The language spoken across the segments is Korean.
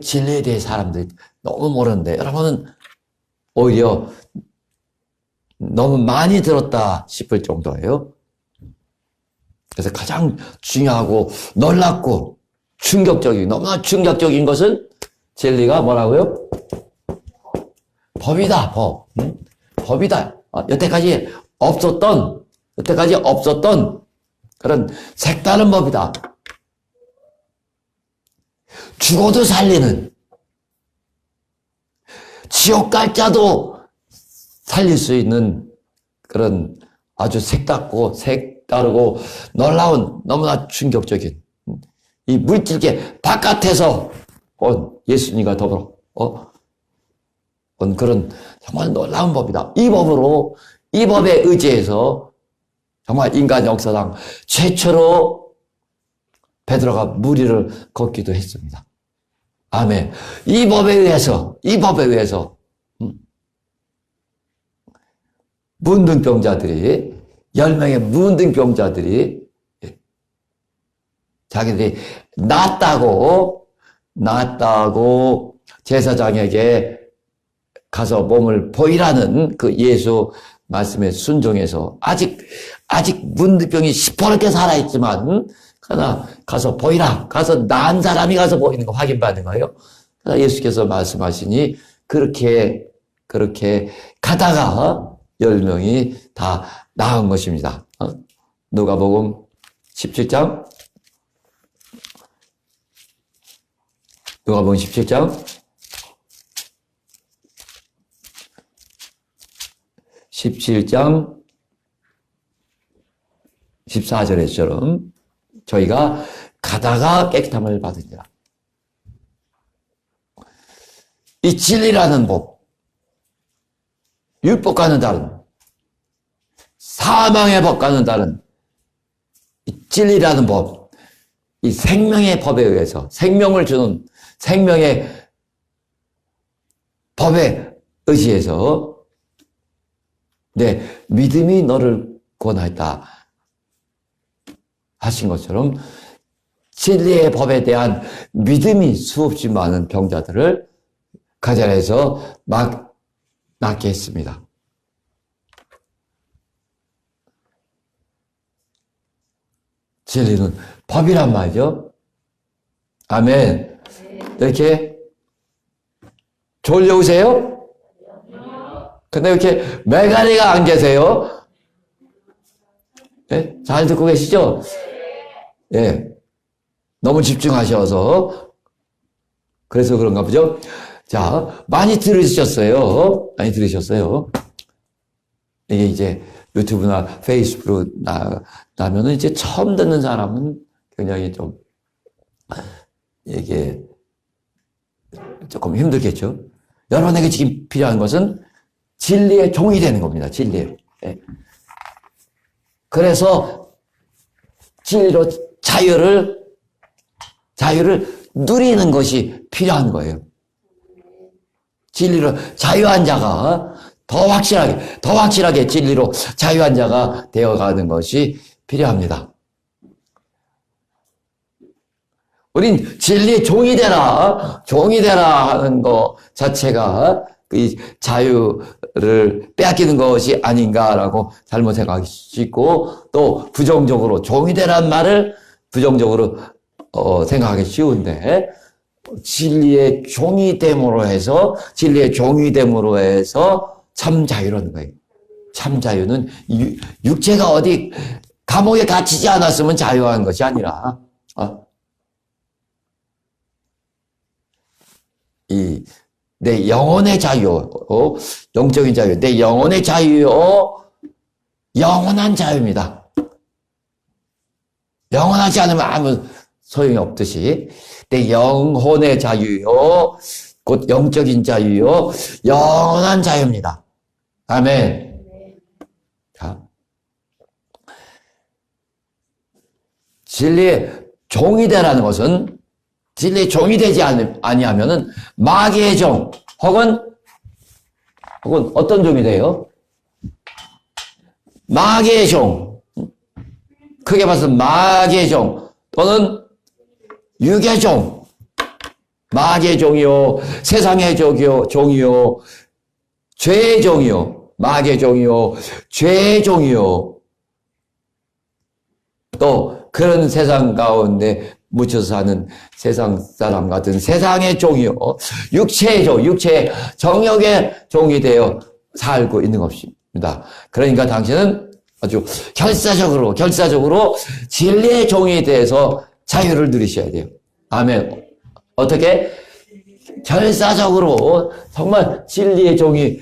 진리에 대해 사람들이 너무 모르는데, 여러분은 오히려 너무 많이 들었다 싶을 정도예요. 그래서 가장 중요하고 놀랍고 충격적인, 너무나 충격적인 것은 진리가 뭐라고요? 법이다, 법. 법이다. 여태까지 없었던 그런 색다른 법이다. 죽어도 살리는, 지옥 갈 자도 살릴 수 있는 그런 아주 색다르고 놀라운, 너무나 충격적인 이 물질계 바깥에서 온 예수님과 더불어 온 그런 정말 놀라운 법이다. 이 법에 의지해서 정말 인간 역사상 최초로 베드로가 무리를 걷기도 했습니다. 아멘. 이 법에 의해서 문둥병자들이 10명의 문둥병자들이 자기들이 낫다고 제사장에게 가서 몸을 보이라는 그 예수 말씀에 순종해서 아직 문둥병이 시퍼렇게 살아있지만 그러나 가서 보이라, 가서 나은 사람이 가서 보이는 거 확인받는 거예요. 그래서 예수께서 말씀하시니 그렇게 가다가 10명이 다 나은 것입니다. 누가복음 17장 누가복음 17장 14절에처럼 저희가 가다가 깨끗함을 받으리라. 이 진리라는 법, 율법과는 다른, 사망의 법과는 다른 이 진리라는 법, 이 생명의 법에 의해서 생명을 주는 생명의 법에 의지해서 내 믿음이 너를 구원하였다 하신 것처럼 진리의 법에 대한 믿음이 수없이 많은 병자들을 그 자리에서 막 낫게 했습니다. 진리는 법이란 말이죠. 아멘. 이렇게 졸려오세요? 근데 이렇게 메가리가 안 계세요? 네? 잘 듣고 계시죠? 예. 너무 집중하셔서 그래서 그런가 보죠? 자, 많이 들으셨어요. 이게 이제 유튜브나 페이스북으로 나면은 이제 처음 듣는 사람은 굉장히 좀 이게 조금 힘들겠죠. 여러분에게 지금 필요한 것은 진리의 종이 되는 겁니다. 진리의. 예. 그래서 진리로 자유를 누리는 것이 필요한 거예요. 진리로 자유한 자가 더 확실하게 진리로 자유한 자가 되어가는 것이 필요합니다. 우린 진리의 종이 되라 하는 것 자체가 이 자유를 빼앗기는 것이 아닌가라고 잘못 생각하기 쉽고, 또 부정적으로 종이 되라는 말을 부정적으로 생각하기 쉬운데, 진리의 종이 됨으로 해서 참 자유라는 거예요. 참 자유는 육체가 어디 감옥에 갇히지 않았으면 자유한 것이 아니라 내 영혼의 자유, 영적인 자유, 내 영혼의 자유요, 영원한 자유입니다. 영원하지 않으면 아무 소용이 없듯이 내 영혼의 자유요, 곧 영적인 자유요, 영원한 자유입니다. 아멘. 자, 진리의 종이 되라는 것은 진리의 종이 되지 아니하면은 마귀의 종 혹은 어떤 종이 돼요? 마귀의 종, 크게 봐서 마귀의 종 또는 육의 종, 마귀의 종이요, 세상의 종이요, 죄의 종이요, 마귀의 종이요, 죄의 종이요. 또 그런 세상 가운데 묻혀서 사는 세상 사람 같은 세상의 종이요, 육체의 종, 육체의 정욕의 종이 되어 살고 있는 것입니다. 그러니까 당신은 아주 결사적으로 진리의 종이 되어서 자유를 누리셔야 돼요. 아멘. 어떻게? 결사적으로 정말 진리의 종이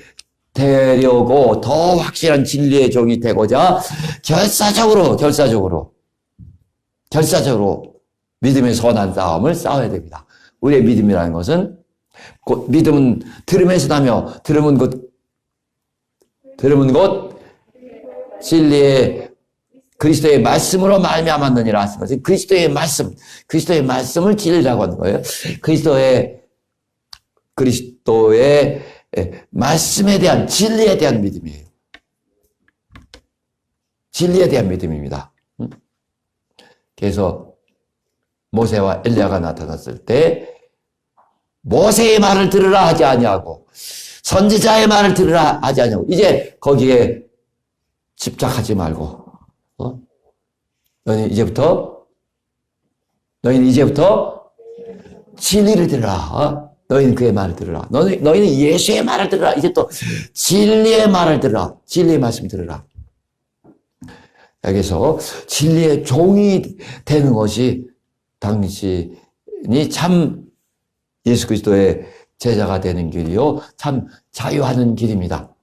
되려고, 더 확실한 진리의 종이 되고자 결사적으로 믿음의 선한 싸움을 싸워야 됩니다. 우리의 믿음이라는 것은, 믿음은 들음에서 나며 들음은 곧 진리의 그리스도의 말씀으로 말미암았느니라 하신 것은 그리스도의 말씀을 진리라고 하는 거예요. 그리스도의 말씀에 대한, 진리에 대한 믿음이에요. 진리에 대한 믿음입니다. 그래서 모세와 엘리야가 나타났을 때 모세의 말을 들으라 하지 아니하고 선지자의 말을 들으라 하지 아니하고, 이제 거기에 집착하지 말고, 너희는 이제부터 진리를 들으라. 너희는 그의 말을 들으라. 너희는 예수의 말을 들으라. 이제 또 진리의 말을 들으라. 진리의 말씀 들으라. 여기서 진리의 종이 되는 것이 당신이 참 예수 그리스도의 제자가 되는 길이요, 참 자유하는 길입니다.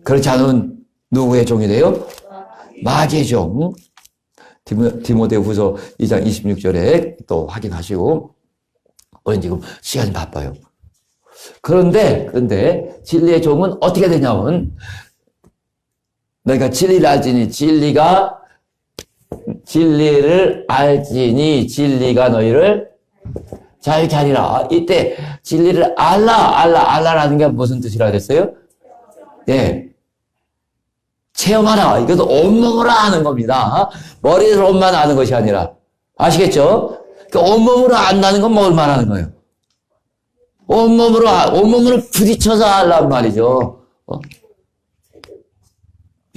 그렇지 않으면 누구의 종이 돼요? 마귀의 종. 디모데후서 2장 26절에 또 확인하시고, 우리는 지금 시간이 바빠요. 그런데 진리의 종은 어떻게 되냐면, 너희가 진리를 알지니 진리를 알지니 진리가 너희를 자유케 하리라. 이때 진리를 알라라는 게 무슨 뜻이라 그랬어요? 예. 체험하라. 이것도 온몸으로 아는 겁니다. 머리로만 아는 것이 아니라. 아시겠죠? 온몸으로 안다는 건 뭘 말하는 거예요? 온몸으로 부딪혀서 알란 말이죠.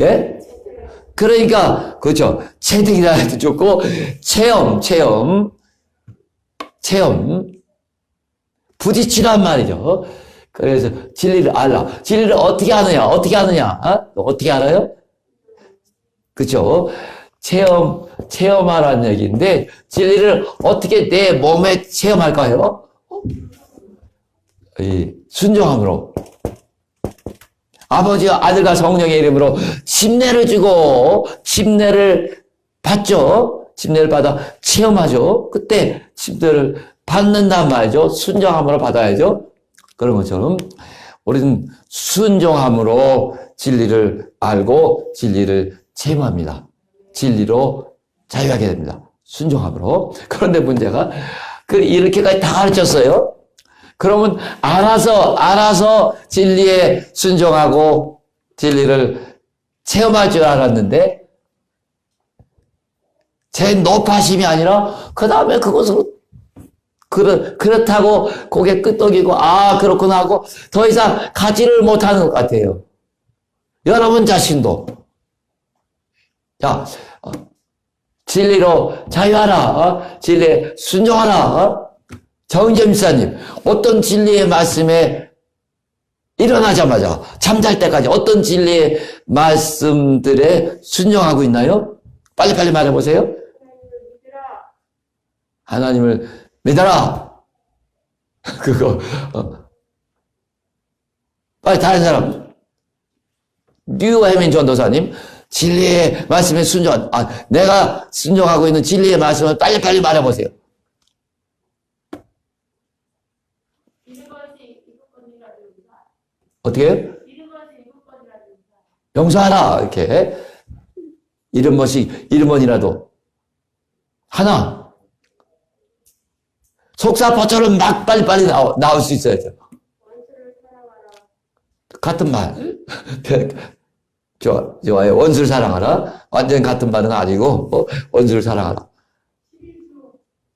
예? 그러니까, 그렇죠. 체득이라 해도 좋고, 체험. 부딪히란 말이죠. 그래서 진리를 알라. 진리를 어떻게 아느냐? 어떻게 알아요? 그렇죠. 체험하라는 얘기인데, 진리를 어떻게 내 몸에 체험할까요? 순종함으로. 아버지와 아들과 성령의 이름으로 침례를 주고, 침례를 받죠. 침례를 받아 체험하죠. 그때 침례를 받는단 말이죠. 순종함으로 받아야죠. 그런 것처럼 우리는 순종함으로 진리를 알고 진리를 체험합니다. 진리로 자유하게 됩니다. 순종함으로. 그런데 문제가 이렇게까지 다 가르쳤어요. 그러면 알아서 진리에 순종하고 진리를 체험할 줄 알았는데, 제 높아심이 아니라 그 다음에 그것으로 그렇다고 고개 끄덕이고 그렇구나 하고 더 이상 가지를 못하는 것 같아요. 여러분 자신도 진리로 자유하라. 진리에 순종하라. 정인재 목사님, 어떤 진리의 말씀에 일어나자마자 잠잘 때까지 어떤 진리의 말씀들에 순종하고 있나요? 빨리빨리 말해보세요. 하나님을 믿어라. 빨리 다른 사람. 류혜민 전도사님, 진리의 말씀에 내가 순종하고 있는 진리의 말씀을 빨리빨리 말해보세요. 어떻게 해요? 용서하라. 이렇게. 이름 번이라도. 하나. 속사포처럼 막 빨리빨리 나올 수 있어야죠. 같은 말. 좋아요. 원수를 사랑하라. 완전 같은 말은 아니고, 원수를 사랑하라.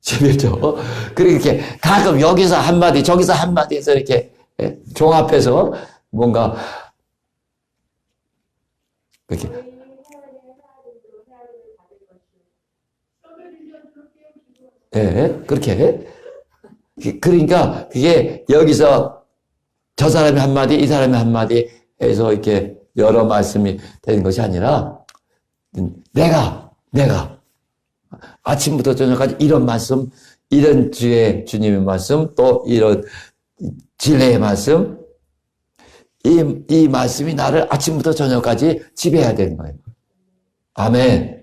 재밌죠? 그리고 이렇게 가끔 여기서 한마디, 저기서 한마디 해서 이렇게 종합해서 뭔가 그렇게. 예, 그렇게. 그러니까 그게 여기서 저 사람이 한마디, 이 사람이 한마디 해서 이렇게 여러 말씀이 되는 것이 아니라 내가 아침부터 저녁까지 이런 말씀, 이런 주의 주님의 말씀, 또 이런 진리의 말씀, 이 말씀이 나를 아침부터 저녁까지 지배해야 되는 거예요. 아멘.